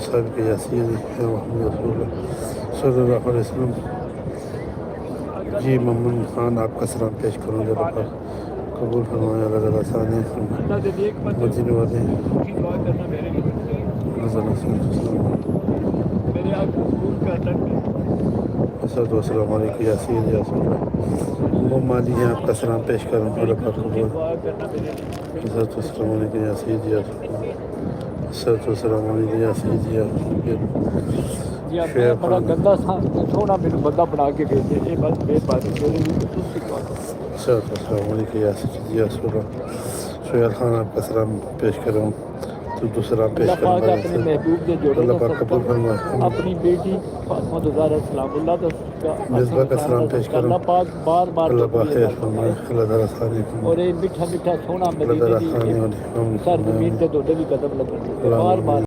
صاحب کے یاسین محمد رسول اللہ صلی اللہ علیہ وسلم. جی ممن خان آپ کا سلام پیش کروں گا. اللہ پاک قبول فرمائے. اللہ تعالیٰ ثانی مدینے والے السلام علیکم یاسین یاسین وہ مالی ہیں آپ کا سلام پیش کروں. اللہ پاک قبول. السلام علیکم یاسین یاسین السلام علیکم یاسین یاسین. شعیب بڑا خان گندا سونا میرے بندہ بنا کے بھیجے. یہ بس مہربانی میرے لیے السلام علیکم یاسین یاسین. شعیب خان آپ کا سلام پیش کروں. تو دوسرا پیش اللہ کروں پاک گا. اپنے محبوب کے جوڑے اللہ کا پاک صدقہ قبول فرمائے. اپنی بیٹی فاطمہ زہرا سلام اللہ کا مصباح کا سلام پیش کروں. اللہ پاک بار بار اللہ پاک توفیق خیر عطا فرمائے. فرمائے. اللہ تعالیٰ ثانی فرمائے. اور یہ میٹھا میٹھا سونا اللہ مدینے تعالیٰ دی ثانی علیہ سر زمین تے دوڑے بھی قدم لگن. بار بار